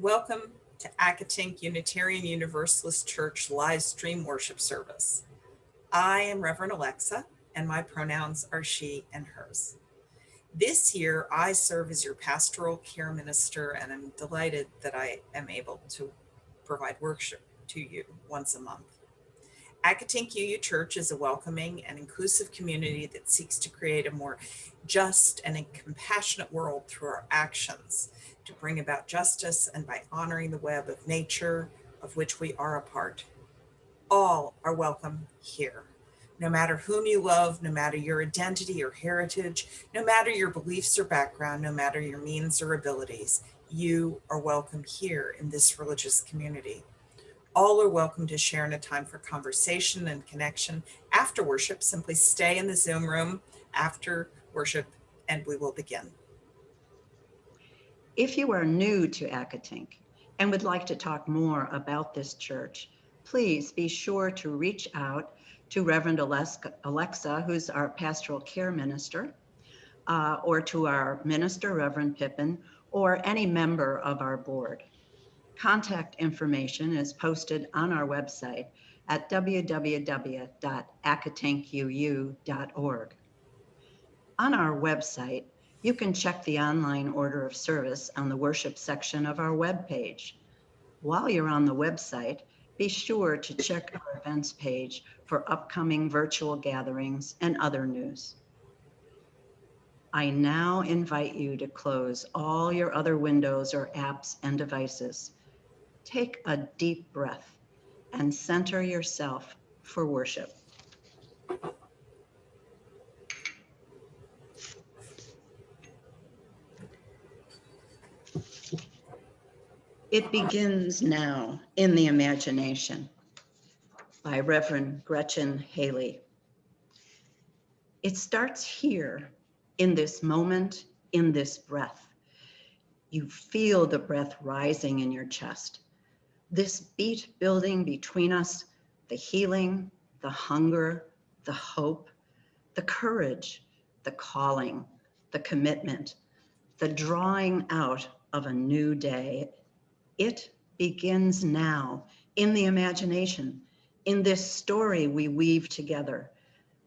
Welcome to Accotink Unitarian Universalist Church live stream worship service. I am Reverend Alexa, and my pronouns are she and hers. This year, I serve as your pastoral care minister, and I'm delighted that I am able to provide worship to you once a month. Accotink UU Church is a welcoming and inclusive community that seeks to create a more just and a compassionate world through our actions, to bring about justice and by honoring the web of nature of which we are a part. All are welcome here. No matter whom you love, no matter your identity or heritage, no matter your beliefs or background, no matter your means or abilities, you are welcome here in this religious community. All are welcome to share in a time for conversation and connection after worship. Simply stay in the Zoom room after worship and we will begin. If you are new to Accotink and would like to talk more about this church, please be sure to reach out to Reverend Alexa, who's our pastoral care minister, or to our minister, Reverend Pippin, or any member of our board. Contact information is posted on our website at www.accotinkuu.org. On our website, you can check the online order of service on the worship section of our webpage. While you're on the website, be sure to check our events page for upcoming virtual gatherings and other news. I now invite you to close all your other windows or apps and devices. Take a deep breath and center yourself for worship. It Begins Now in the Imagination by Reverend Gretchen Haley. It starts here, in this moment, in this breath. You feel the breath rising in your chest. This beat building between us, the healing, the hunger, the hope, the courage, the calling, the commitment, the drawing out of a new day. It begins now in the imagination, in this story we weave together,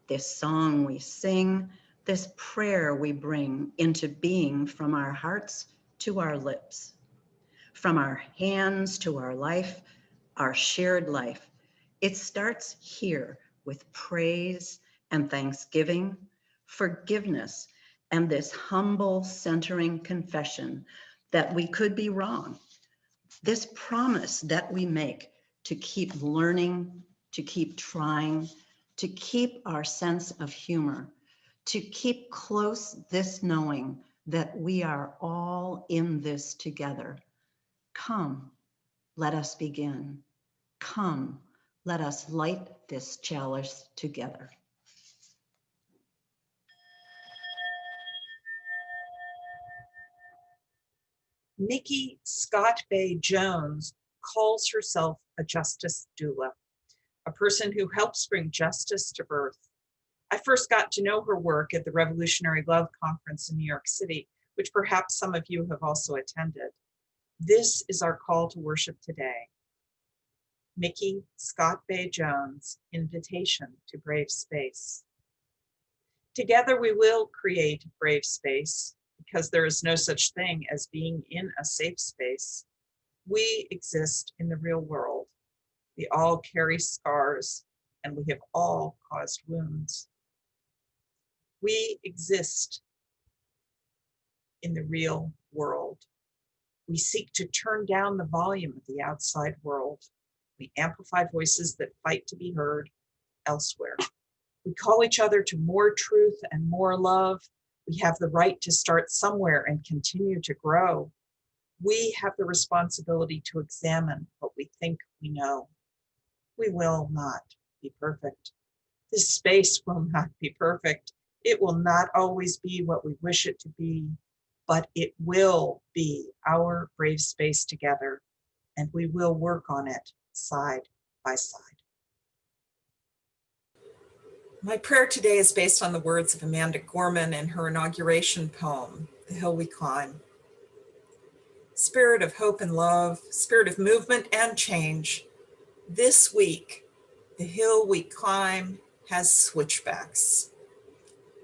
this song we sing, this prayer we bring into being from our hearts to our lips, from our hands to our life, our shared life. It starts here with praise and thanksgiving, forgiveness, and this humble centering confession that we could be wrong. This promise that we make to keep learning, to keep trying, to keep our sense of humor, to keep close this knowing that we are all in this together. Come, let us begin. Come, let us light this chalice together. Nikki Scott Bay Jones calls herself a justice doula, a person who helps bring justice to birth. I first got to know her work at the Revolutionary Love Conference in New York City, which perhaps some of you have also attended. This is our call to worship today. Nikki Scott Bay Jones, Invitation to Brave Space. Together we will create brave space, because there is no such thing as being in a safe space. We exist in the real world. We all carry scars, and we have all caused wounds. We exist in the real world. We seek to turn down the volume of the outside world. We amplify voices that fight to be heard elsewhere. We call each other to more truth and more love. We have the right to start somewhere and continue to grow. We have the responsibility to examine what we think we know. We will not be perfect. This space will not be perfect. It will not always be what we wish it to be, but it will be our brave space together, and we will work on it side by side. My prayer today is based on the words of Amanda Gorman in her inauguration poem, The Hill We Climb. spirit of hope and love, spirit of movement and change. This week, the hill we climb has switchbacks.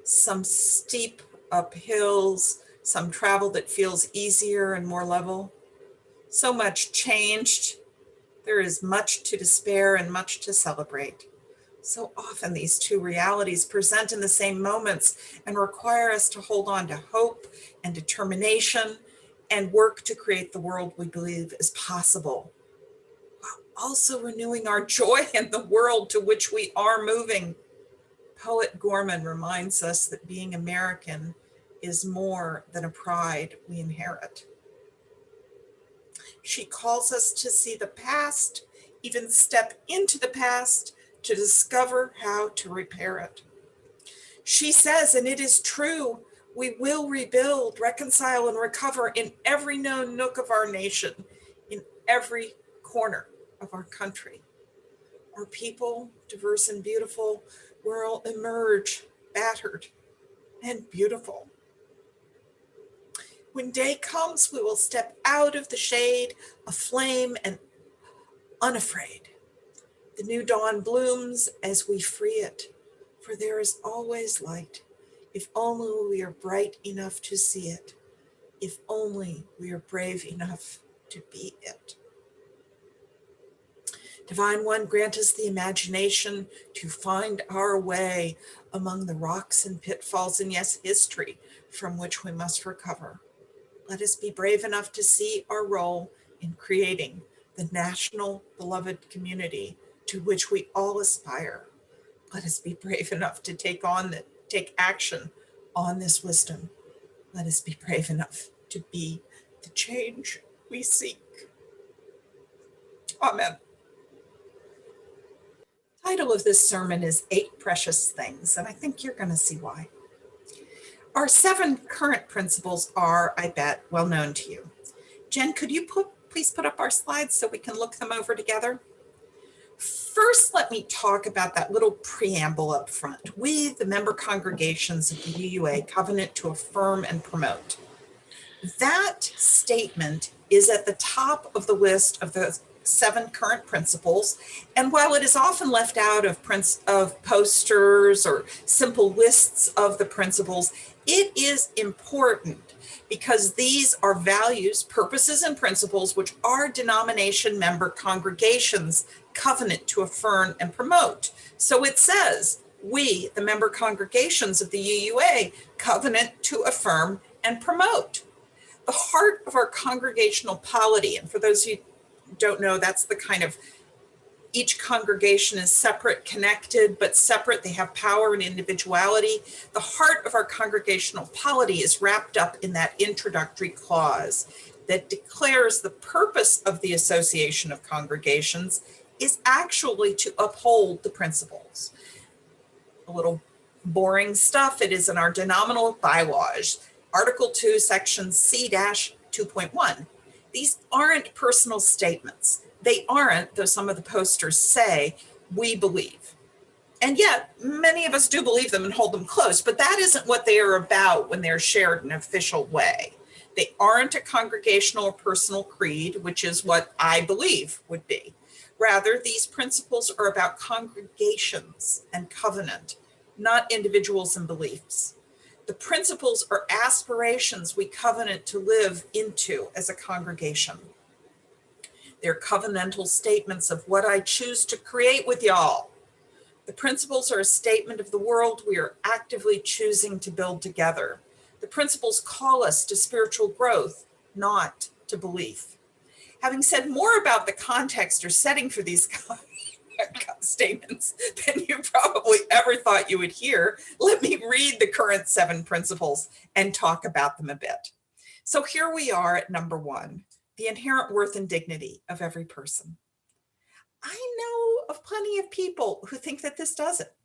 Some steep up hills, some travel that feels easier and more level. So much changed. There is much to despair and much to celebrate. So often these two realities present in the same moments and require us to hold on to hope and determination and work to create the world we believe is possible, while also renewing our joy in the world to which we are moving. Poet Gorman reminds us that being American is more than a pride we inherit. She calls us to see the past, even step into the past to discover how to repair it. She says, and it is true, we will rebuild, reconcile, and recover in every known nook of our nation, in every corner of our country. Our people, diverse and beautiful, will emerge battered and beautiful. When day comes, we will step out of the shade, aflame and unafraid. The new dawn blooms as we free it, for there is always light, if only we are bright enough to see it, if only we are brave enough to be it. Divine One, grant us the imagination to find our way among the rocks and pitfalls and, yes, history from which we must recover. Let us be brave enough to see our role in creating the national beloved community to which we all aspire. Let us be brave enough to take action on this wisdom. Let us be brave enough to be the change we seek. Amen. The title of this sermon is 8 Precious Things, and I think you're going to see why. Our 7 current principles are, I bet, well known to you. Jen, could you please put up our slides so we can look them over together? First, let me talk about that little preamble up front. We, the member congregations of the UUA, covenant to affirm and promote. That statement is at the top of the list of the 7 current principles. And while it is often left out of posters or simple lists of the principles, it is important because these are values, purposes, and principles which our denomination member congregations covenant to affirm and promote. So it says, we, the member congregations of the UUA, covenant to affirm and promote. The heart of our congregational polity, and for those who don't know, that's the kind of, each congregation is separate, connected, but separate. They have power and individuality. The heart of our congregational polity is wrapped up in that introductory clause that declares the purpose of the Association of Congregations is actually to uphold the principles. A little boring stuff. It is in our denominational bylaws, Article 2, Section C-2.1. These aren't personal statements. They aren't, though some of the posters say, we believe. And yet, many of us do believe them and hold them close, but that isn't what they are about when they're shared in an official way. They aren't a congregational or personal creed, which is what I believe would be. Rather, these principles are about congregations and covenant, not individuals and beliefs. The principles are aspirations we covenant to live into as a congregation. They're covenantal statements of what I choose to create with y'all. The principles are a statement of the world we are actively choosing to build together. The principles call us to spiritual growth, not to belief. Having said more about the context or setting for these statements than you probably ever thought you would hear, let me read the current 7 principles and talk about them a bit. So here we are at number 1, the inherent worth and dignity of every person. I know of plenty of people who think that this does it.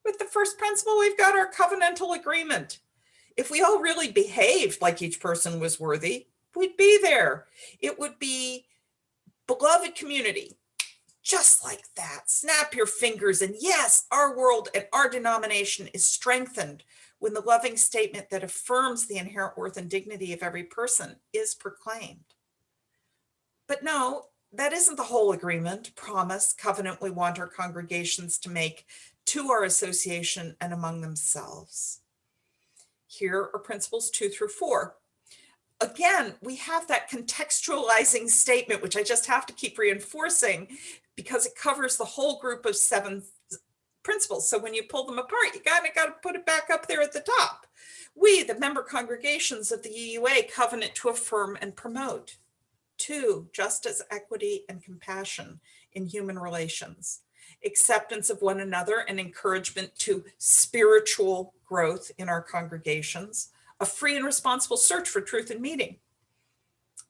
With the first principle, we've got our covenantal agreement. If we all really behaved like each person was worthy, we'd be there. It would be beloved community, just like that. Snap your fingers, and yes, our world and our denomination is strengthened when the loving statement that affirms the inherent worth and dignity of every person is proclaimed. But no, that isn't the whole agreement, promise, covenant we want our congregations to make to our association and among themselves. Here are principles 2 through 4. Again, we have that contextualizing statement, which I just have to keep reinforcing because it covers the whole group of 7 principles. So when you pull them apart, you kind of got to put it back up there at the top. We, the member congregations of the UUA, covenant to affirm and promote. 2, justice, equity, and compassion in human relations. Acceptance of one another and encouragement to spiritual growth in our congregations. A free and responsible search for truth and meaning.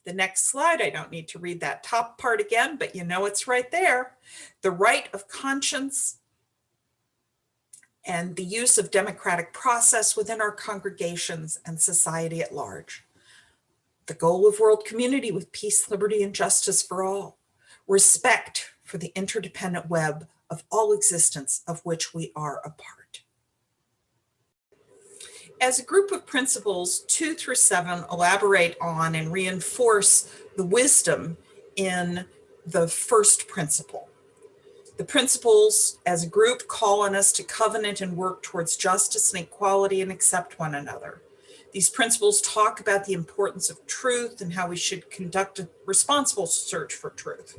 The next slide, I don't need to read that top part again, but you know it's right there. The right of conscience and the use of democratic process within our congregations and society at large. The goal of world community with peace, liberty, and justice for all. Respect for the interdependent web of all existence of which we are a part. As a group of principles, 2 through 7 elaborate on and reinforce the wisdom in the first principle. The principles as a group call on us to covenant and work towards justice and equality and accept one another. These principles talk about the importance of truth and how we should conduct a responsible search for truth,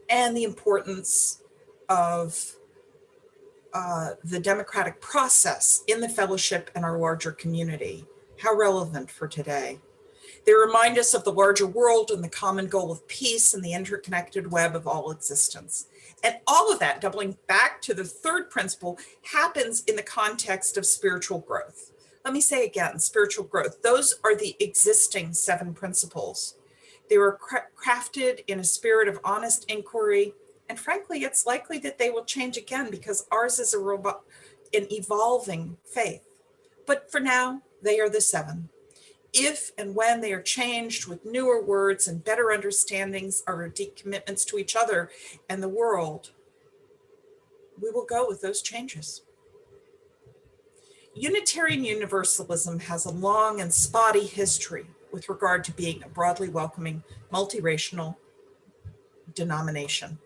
and the importance of the democratic process in the fellowship and our larger community. How relevant for today. They remind us of the larger world and the common goal of peace and the interconnected web of all existence. And all of that, doubling back to the third principle, happens in the context of spiritual growth. Let me say again, spiritual growth. Those are the existing 7 principles. They were crafted in a spirit of honest inquiry. And frankly, it's likely that they will change again because ours is an evolving faith. But for now, they are the 7. If and when they are changed with newer words and better understandings of our deep commitments to each other and the world, we will go with those changes. Unitarian Universalism has a long and spotty history with regard to being a broadly welcoming, multiracial denomination.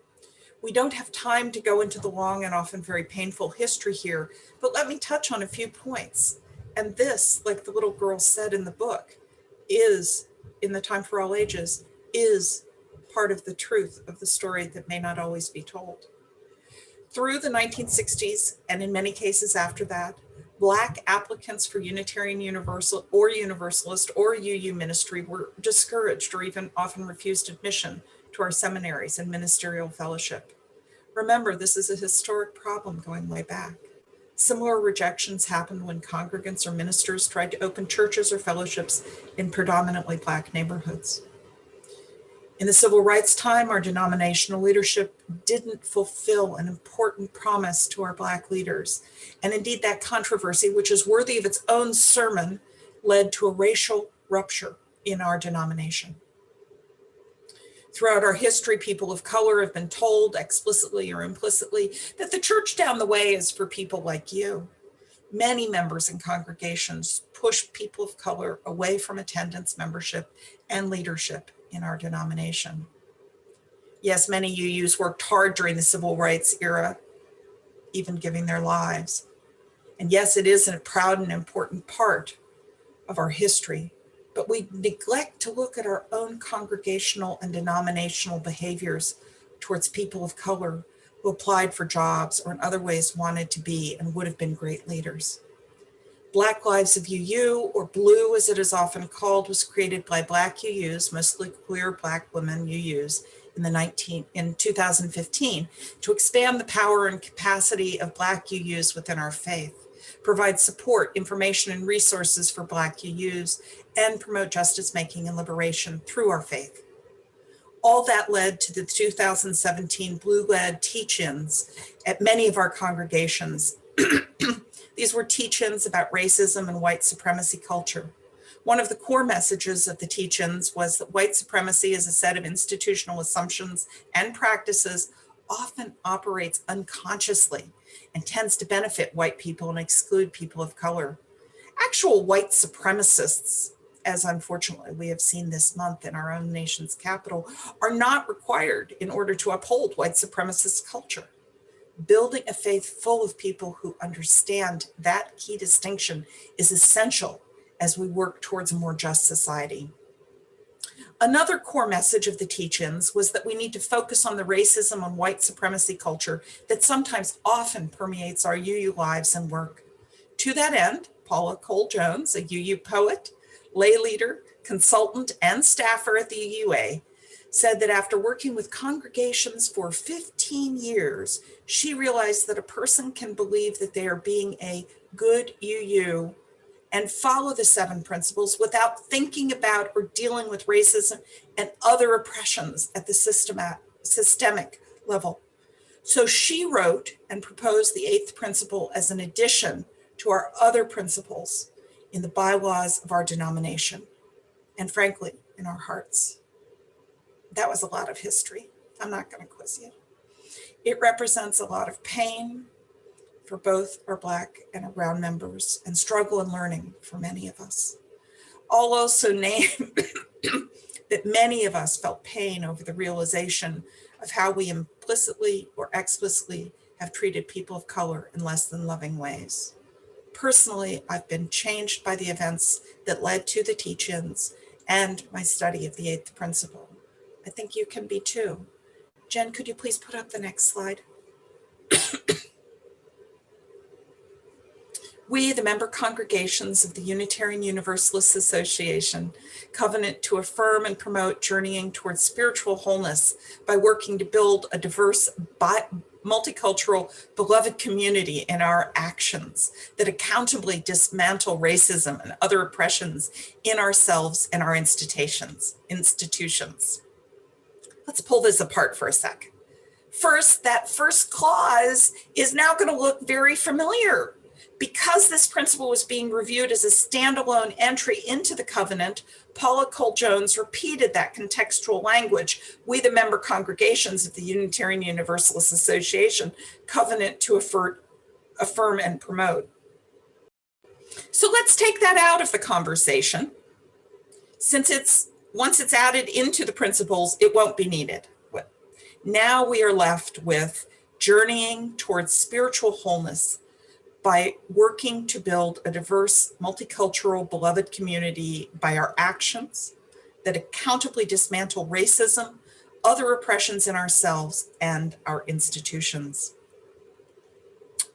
We don't have time to go into the long and often very painful history here, but let me touch on a few points. And this, like the little girl said in the book, is, in the Time for All Ages, is part of the truth of the story that may not always be told. Through the 1960s, and in many cases after that, Black applicants for Unitarian Universalist or UU ministry were discouraged or even often refused admission to our seminaries and ministerial fellowship. Remember, this is a historic problem going way back. Similar rejections happened when congregants or ministers tried to open churches or fellowships in predominantly Black neighborhoods. In the civil rights time, our denominational leadership didn't fulfill an important promise to our Black leaders. And indeed, that controversy, which is worthy of its own sermon, led to a racial rupture in our denomination. Throughout our history, people of color have been told explicitly or implicitly that the church down the way is for people like you. Many members and congregations pushed people of color away from attendance, membership, and leadership in our denomination. Yes, many UUs worked hard during the civil rights era, even giving their lives. And yes, it is a proud and important part of our history, but we neglect to look at our own congregational and denominational behaviors towards people of color who applied for jobs or in other ways wanted to be and would have been great leaders. Black Lives of UU, or Blue as it is often called, was created by Black UUs, mostly queer Black women UUs, in 2015 to expand the power and capacity of Black UUs within our faith, provide support, information, and resources for Black UUs, and promote justice making and liberation through our faith. All that led to the 2017 Blue-led teach-ins at many of our congregations. These were teach-ins about racism and white supremacy culture. One of the core messages of the teach-ins was that white supremacy is a set of institutional assumptions and practices often operates unconsciously and tends to benefit white people and exclude people of color. Actual white supremacists as unfortunately we have seen this month in our own nation's capital, are not required in order to uphold white supremacist culture. Building a faith full of people who understand that key distinction is essential as we work towards a more just society. Another core message of the teach-ins was that we need to focus on the racism and white supremacy culture that sometimes often permeates our UU lives and work. To that end, Paula Cole-Jones, a UU poet, lay leader, consultant, and staffer at the UUA, said that after working with congregations for 15 years, she realized that a person can believe that they are being a good UU and follow the 7 principles without thinking about or dealing with racism and other oppressions at the systemic level. So she wrote and proposed the 8th principle as an addition to our other principles in the bylaws of our denomination, and frankly, in our hearts. That was a lot of history. I'm not going to quiz you. It represents a lot of pain for both our Black and our brown members, and struggle and learning for many of us. I'll also name that many of us felt pain over the realization of how we implicitly or explicitly have treated people of color in less than loving ways. Personally, I've been changed by the events that led to the teach-ins and my study of the 8th principle. I think you can be too. Jen, could you please put up the next slide? We, the member congregations of the Unitarian Universalist Association, covenant to affirm and promote journeying towards spiritual wholeness by working to build a diverse, multicultural, beloved community in our actions that accountably dismantle racism and other oppressions in ourselves and our institutions. Let's pull this apart for a sec. First, that first clause is now going to look very familiar. Because this principle was being reviewed as a standalone entry into the covenant, Paula Cole-Jones repeated that contextual language. We, the member congregations of the Unitarian Universalist Association, covenant to affirm and promote. So let's take that out of the conversation. Since once it's added into the principles, it won't be needed. Now we are left with journeying towards spiritual wholeness by working to build a diverse, multicultural, beloved community by our actions that accountably dismantle racism, other oppressions in ourselves and our institutions.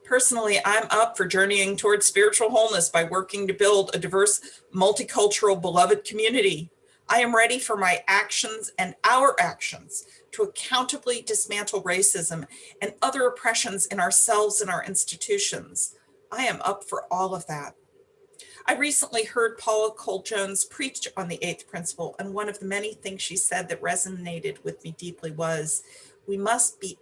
Personally, I'm up for journeying towards spiritual wholeness by working to build a diverse, multicultural, beloved community. I am ready for my actions and our actions to accountably dismantle racism and other oppressions in ourselves and our institutions. I am up for all of that. I recently heard Paula Cole-Jones preach on the 8th principle, and one of the many things she said that resonated with me deeply was, we must be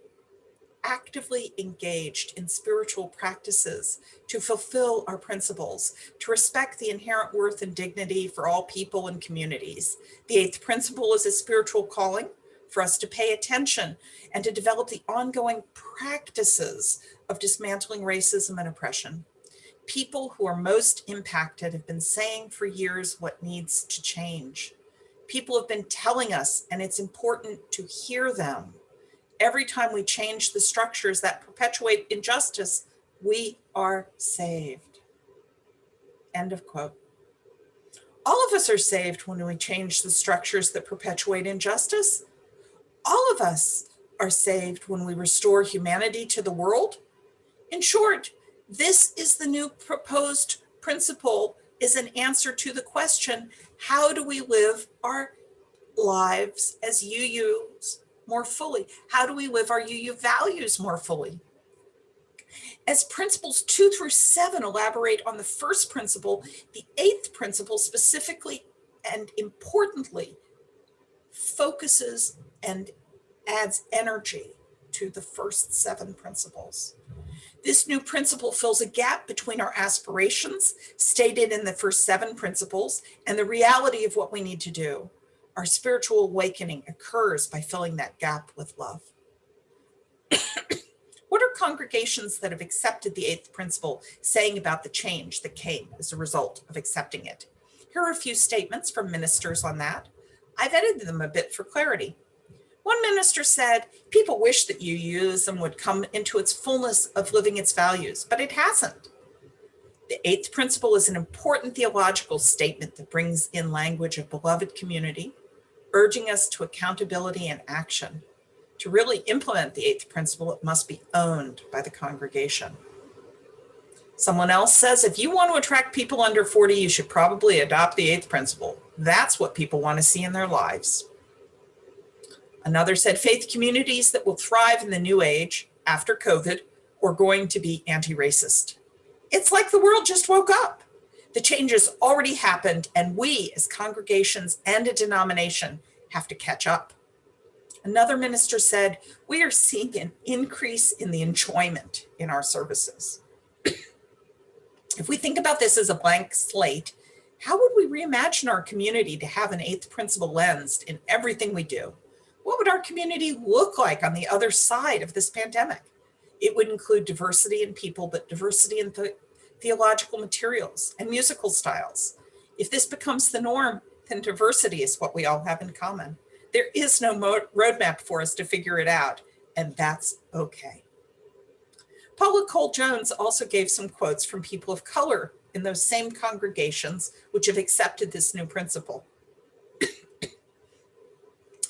actively engaged in spiritual practices to fulfill our principles, to respect the inherent worth and dignity for all people and communities. The 8th principle is a spiritual calling for us to pay attention and to develop the ongoing practices of dismantling racism and oppression. People who are most impacted have been saying for years what needs to change. People have been telling us, and it's important to hear them. Every time we change the structures that perpetuate injustice, we are saved. End of quote. All of us are saved when we change the structures that perpetuate injustice. All of us are saved when we restore humanity to the world. In short, this is the new proposed principle, is an answer to the question, how do we live our lives as UUs more fully? How do we live our UU values more fully? As principles 2 through 7 elaborate on the first principle, the 8th principle specifically and importantly focuses and adds energy to the first 7 principles. This new principle fills a gap between our aspirations stated in the first 7 principles and the reality of what we need to do. Our spiritual awakening occurs by filling that gap with love. What are congregations that have accepted the 8th principle saying about the change that came as a result of accepting it? Here are a few statements from ministers on that. I've edited them a bit for clarity. One minister said, people wish that UUism would come into its fullness of living its values, but it hasn't. The eighth principle is an important theological statement that brings in language of beloved community, urging us to accountability and action. To really implement the eighth principle, it must be owned by the congregation. Someone else says, if you want to attract people under 40, you should probably adopt the eighth principle. That's what people want to see in their lives. Another said, faith communities that will thrive in the new age after COVID are going to be anti-racist. It's like the world just woke up. The changes already happened, and we as congregations and a denomination have to catch up. Another minister said, we are seeing an increase in the enjoyment in our services. If we think about this as a blank slate, how would we reimagine our community to have an eighth principle lens in everything we do? What would our community look like on the other side of this pandemic? It would include diversity in people, but diversity in theological materials and musical styles. If this becomes the norm, then diversity is what we all have in common. There is no roadmap for us to figure it out, and that's okay. Paula Cole-Jones also gave some quotes from people of color in those same congregations which have accepted this new principle.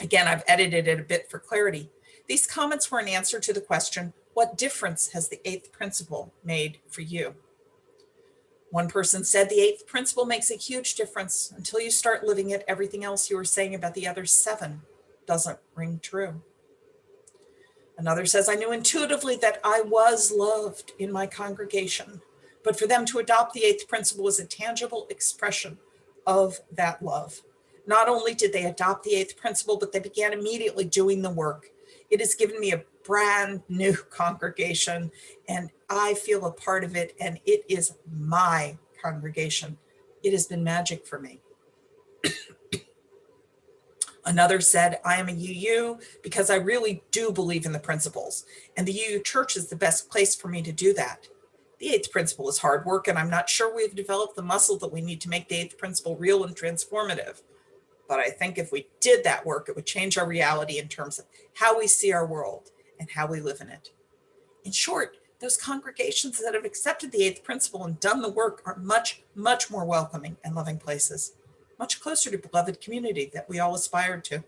Again, I've edited it a bit for clarity. These comments were an answer to the question, what difference has the eighth principle made for you? One person said the eighth principle makes a huge difference. Until you start living it, everything else you were saying about the other 7 doesn't ring true. Another says, I knew intuitively that I was loved in my congregation, but for them to adopt the eighth principle was a tangible expression of that love. Not only did they adopt the eighth principle, but they began immediately doing the work. It has given me a brand new congregation, and I feel a part of it, and it is my congregation. It has been magic for me. Another said, I am a UU because I really do believe in the principles, and the UU church is the best place for me to do that. The eighth principle is hard work, and I'm not sure we've developed the muscle that we need to make the eighth principle real and transformative. But I think if we did that work, it would change our reality in terms of how we see our world and how we live in it. In short, those congregations that have accepted the eighth principle and done the work are much, much more welcoming and loving places, much closer to beloved community that we all aspire to.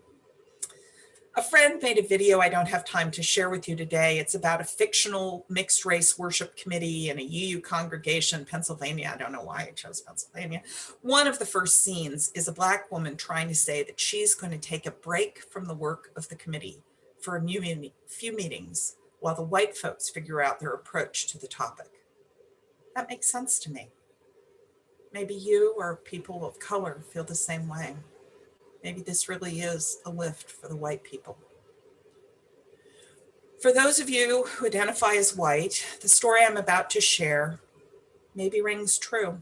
A friend made a video I don't have time to share with you today. It's about a fictional mixed race worship committee in a UU congregation in Pennsylvania. I don't know why I chose Pennsylvania. One of the first scenes is a Black woman trying to say that she's going to take a break from the work of the committee for a few meetings while the white folks figure out their approach to the topic. That makes sense to me. Maybe you or people of color feel the same way. Maybe this really is a lift for the white people. For those of you who identify as white, the story I'm about to share maybe rings true.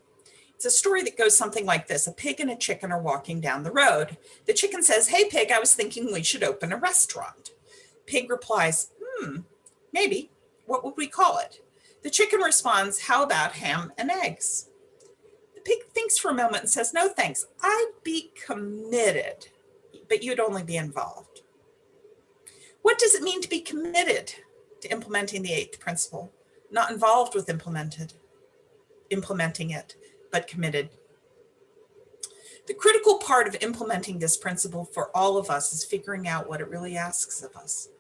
It's a story that goes something like this. A pig and a chicken are walking down the road. The chicken says, hey pig, I was thinking we should open a restaurant. Pig replies, maybe. What would we call it? The chicken responds, how about ham and eggs? The pig thinks for a moment and says, no thanks, I'd be committed, but you'd only be involved. What does it mean to be committed to implementing the eighth principle? Not involved with implementing it, but committed. The critical part of implementing this principle for all of us is figuring out what it really asks of us.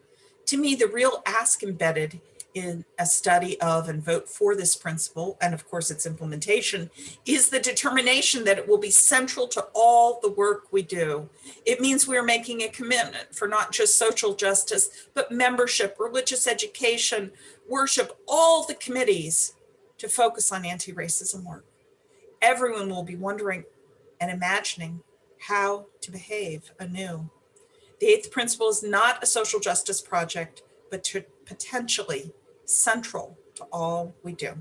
To me, the real ask embedded in a study of and vote for this principle, and of course its implementation, is the determination that it will be central to all the work we do. It means we are making a commitment for not just social justice, but membership, religious education, worship, all the committees to focus on anti-racism work. Everyone will be wondering and imagining how to behave anew. The eighth principle is not a social justice project, but potentially central to all we do.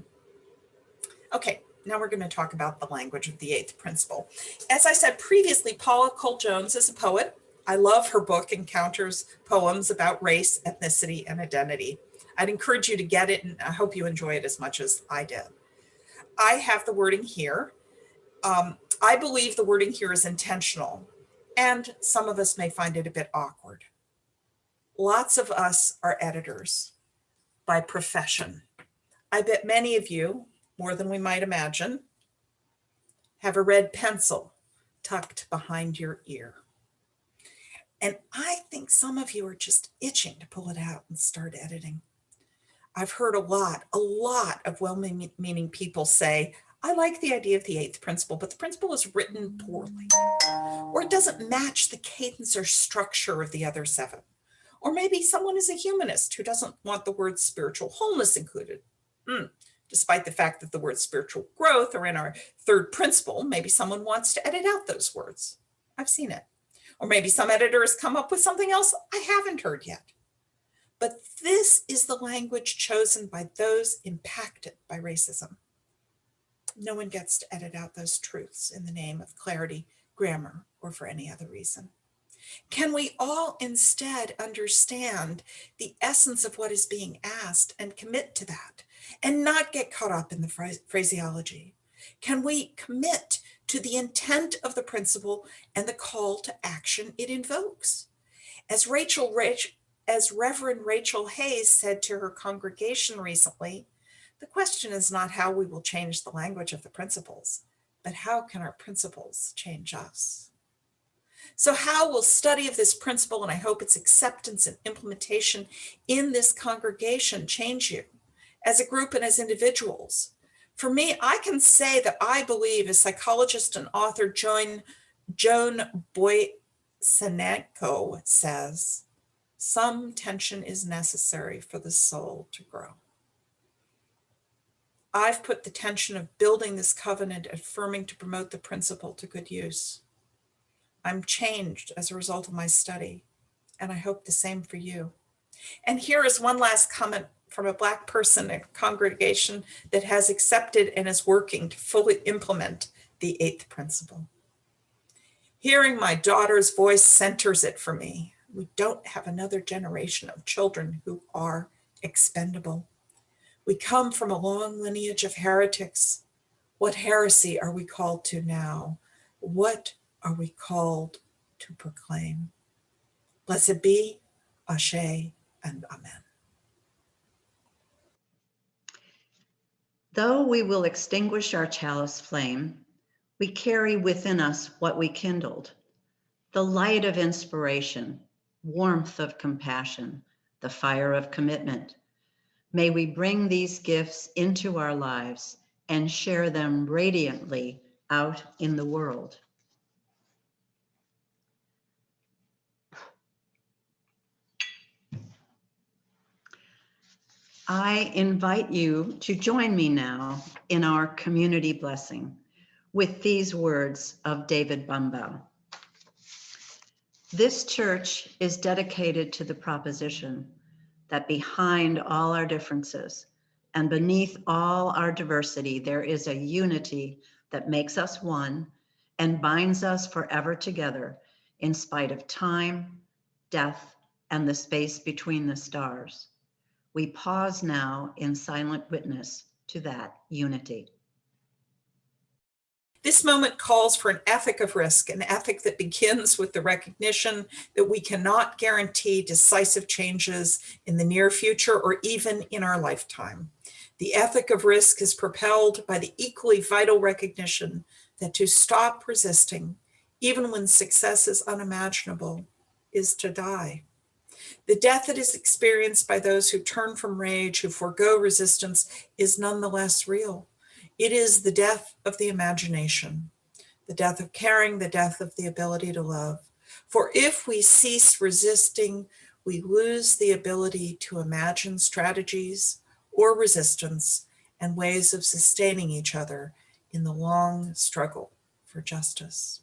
Okay, now we're going to talk about the language of the eighth principle. As I said previously, Paula Cole-Jones is a poet. I love her book, Encounters Poems about Race, Ethnicity, and Identity. I'd encourage you to get it, and I hope you enjoy it as much as I did. I have the wording here. I believe the wording here is intentional, and some of us may find it a bit awkward. Lots of us are editors by profession. I bet many of you, more than we might imagine, have a red pencil tucked behind your ear. And I think some of you are just itching to pull it out and start editing. I've heard a lot of well-meaning people say, I like the idea of the eighth principle, but the principle is written poorly, or it doesn't match the cadence or structure of the other 7. Or maybe someone is a humanist who doesn't want the word spiritual wholeness included. Despite the fact that the words spiritual growth are in our 3rd principle, maybe someone wants to edit out those words. I've seen it. Or maybe some editor has come up with something else I haven't heard yet. But this is the language chosen by those impacted by racism. No one gets to edit out those truths in the name of clarity, grammar, or for any other reason. Can we all instead understand the essence of what is being asked and commit to that and not get caught up in the phraseology? Can we commit to the intent of the principle and the call to action it invokes? As Reverend Rachel Hayes said to her congregation recently, the question is not how we will change the language of the principles, but how can our principles change us? So how will study of this principle, and I hope its acceptance and implementation in this congregation, change you as a group and as individuals? For me, I can say that I believe, as psychologist and author Joan Boysenko says, some tension is necessary for the soul to grow. I've put the tension of building this covenant, affirming to promote the principle, to good use. I'm changed as a result of my study, and I hope the same for you. And here is one last comment from a Black person, a congregation that has accepted and is working to fully implement the 8th principle. Hearing my daughter's voice centers it for me. We don't have another generation of children who are expendable. We come from a long lineage of heretics. What heresy are we called to now? What are we called to proclaim? Blessed be, Ashe, and Amen. Though we will extinguish our chalice flame, we carry within us what we kindled, the light of inspiration, warmth of compassion, the fire of commitment. May we bring these gifts into our lives and share them radiantly out in the world. I invite you to join me now in our community blessing with these words of David Bumbaugh. This church is dedicated to the proposition that behind all our differences and beneath all our diversity, there is a unity that makes us one and binds us forever together in spite of time, death, and the space between the stars. We pause now in silent witness to that unity. This moment calls for an ethic of risk, an ethic that begins with the recognition that we cannot guarantee decisive changes in the near future or even in our lifetime. The ethic of risk is propelled by the equally vital recognition that to stop resisting, even when success is unimaginable, is to die. The death that is experienced by those who turn from rage, who forego resistance, is nonetheless real. It is the death of the imagination, the death of caring, the death of the ability to love. For if we cease resisting, we lose the ability to imagine strategies or resistance and ways of sustaining each other in the long struggle for justice.